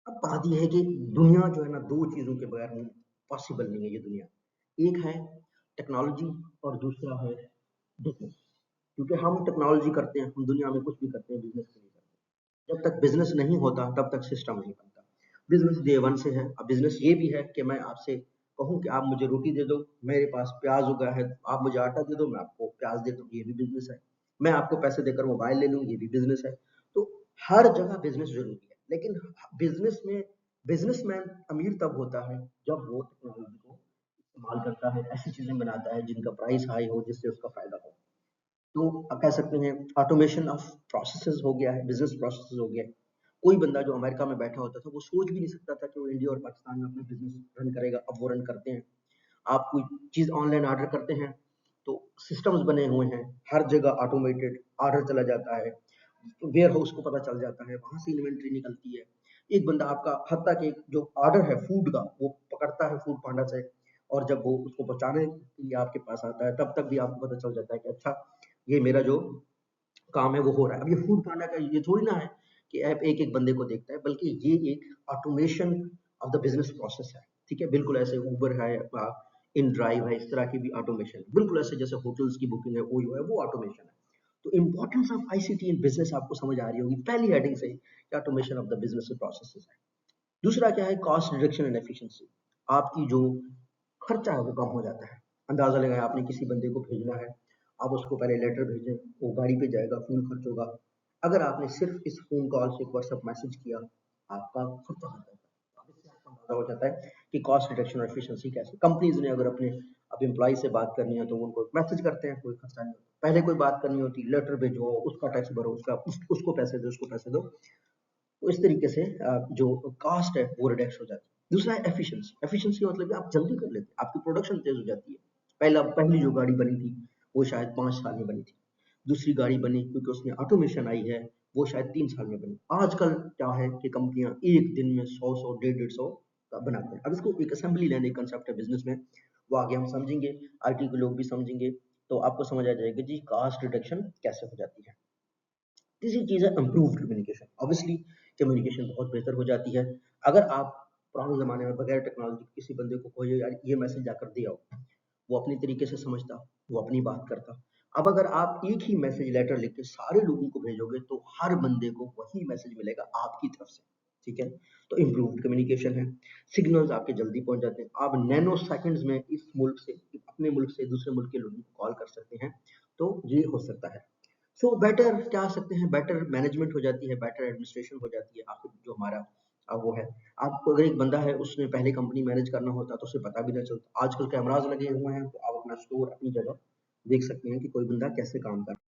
अब बात ये है कि दुनिया जो है ना 2 चीज़ों के बगैर पॉसिबल नहीं है ये दुनिया। एक है टेक्नोलॉजी और दूसरा है बिज़नेस। क्योंकि हम टेक्नोलॉजी करते हैं, हम दुनिया में कुछ भी करते हैं, बिज़नेस के लिए करते हैं। जब तक बिज़नेस नहीं होता तब तक सिस्टम नहीं बनता। बिज़नेस डे 1 से है। अब बिज़नेस ये भी है कि मैं आपसे कहूँ कि आप मुझे रोटी दे दो, मेरे पास प्याज़ उगा है, आप मुझे आटा दे दो, मैं आपको प्याज़ दे दूँ, ये भी बिज़नेस है। मैं आपको पैसे देकर मोबाइल ले लूँ, ये भी बिज़नेस है। तो हर जगह बिज़नेस ज़रूरी है। लेकिन बिज़नेस में बिज़नेसमैन अमीर तब होता है जब वो टेक्नोलॉजी को इस्तेमाल करता है, ऐसी चीज़ें बनाता है जिनका प्राइस हाई हो, जिससे उसका फ़ायदा हो। तो आप कह सकते हैं ऑटोमेशन ऑफ प्रोसेसेस हो गया है, बिज़नेस प्रोसेसेस हो गया है। कोई बंदा जो अमेरिका में बैठा होता था, वो सोच भी नहीं सकता था कि वो इंडिया और पाकिस्तान में अपना बिज़नेस रन करेगा, अब वो रन करते हैं। आप कोई चीज़ ऑनलाइन ऑर्डर करते हैं, तो सिस्टम्स बने हुए हैं, हर जगह ऑटोमेटेड ऑर्डर चला जाता है, वेयर हाउस को पता चल जाता है, वहाँ से इन्वेंट्री निकलती है। एक बंदा आपका हत्ता कि जो ऑर्डर है फूड का, वो पकड़ता है फूड पांडा से, और जब वो उसको पहुँचाने के लिए आपके पास आता है, तब तक भी आपको पता चल जाता है कि अच्छा, ये मेरा जो काम है वो हो रहा है। अब ये फूड पांडा का ये थोड़ी ना है कि ऐप एक-एक बंदे को देखता है, बल्कि ये एक automation of the business process है, ठीक है? बिल्कुल ऐसे उबर है, इन ड्राइव है, इस तरह की भी ऑटोमेशन है। बिल्कुल ऐसे जैसे होटल्स की बुकिंग है, ओयो है, वो ऑटोमेशन है। तो importance of ICT in business आपको समझ आ रही होगी पहली हेडिंग से ही कि automation of the business processes है। दूसरा क्या है? Cost reduction and efficiency. आपकी जो खर्चा है वो कम हो जाता है। अंदाज़ा लगाएँ, आपने किसी बंदे को भेजना है, आप उसको पहले लेटर भेजें, वो गाड़ी पे जाएगा, फ्यूल खर्च होगा। अगर आपने सिर्फ़ इस फ़ोन कॉल से एक व्हाट्सएप मैसेज किया, आपका खर्चा बच जाता है। अब इससे आपको अंदाज़ा हो जाता है कि कॉस्ट रिडक्शन और एफिशिएंसी कैसे कंपनीज़ ने अगर अपने अब एम्प्लॉयी से बात करनी है तो वो उनको मैसेज करते हैं, कोई खर्चा नहीं होता। पहले कोई बात करनी होती, लेटर भेजो, उसका टैक्स भरो, उसको पैसे दो, उसको पैसे दो। तो इस तरीके से जो कॉस्ट है वो रिडक्स हो जाती है। दूसरा है एफिशिएंसी। एफिशिएंसी का मतलब है आप जल्दी कर लेते हैं, आपकी प्रोडक्शन तेज़ हो जाती है। पहली जो गाड़ी बनी थी, वो शायद 5 साल में बनी थी। दूसरी गाड़ी बनी क्योंकि उसमें ऑटोमेशन आई है, वो शायद 3 साल में बनी। आजकल क्या है कि कंपनियाँ 1 दिन में 100-100, 150-150 का बनाते हैं। अब इसको एक असेंबली लाइन एक कांसेप्ट है बिज़नेस में, वो आगे हम समझेंगे, आईटी के लोग भी समझेंगे, तो आपको समझ आ जाएगा जी कॉस्ट रिडक्शन कैसे हो जाती है। तीसरी चीज़ है इम्प्रूव्ड कम्युनिकेशन। ऑब्वियसली कम्युनिकेशन बहुत बेहतर हो जाती है। अगर आप पुराने ज़माने में बगैर टेक्नोलॉजी के किसी बंदे को कहो यार ये मैसेज जाकर दे आओ, वो अपनी तरीके से समझता, वो अपनी बात करता। अब अगर आप एक ही मैसेज लेटर लिख के सारे लोगों को भेजोगे तो हर बंदे को वही मैसेज मिलेगा आपकी तरफ से, ठीक है? तो इम्प्रूव्ड कम्युनिकेशन है। सिग्नल्स आपके जल्दी पहुँच जाते हैं। आप नैनो सेकंड्स में इस मुल्क से अपने मुल्क से दूसरे मुल्क के लोगों को कॉल कर सकते हैं, तो ये हो सकता है। सो बेटर क्या सकते हैं, बेटर मैनेजमेंट हो जाती है, बेटर एडमिनिस्ट्रेशन हो जाती है, आखिर जो हमारा वो है। आपको अगर एक बंदा है उसने पहले कंपनी मैनेज करना होता तो उसे पता भी ना चलता। आजकल कैमरास लगे हुए हैं तो आप अपना स्टोर अपनी जगह देख सकते हैं कि कोई बंदा कैसे काम कर रहा है।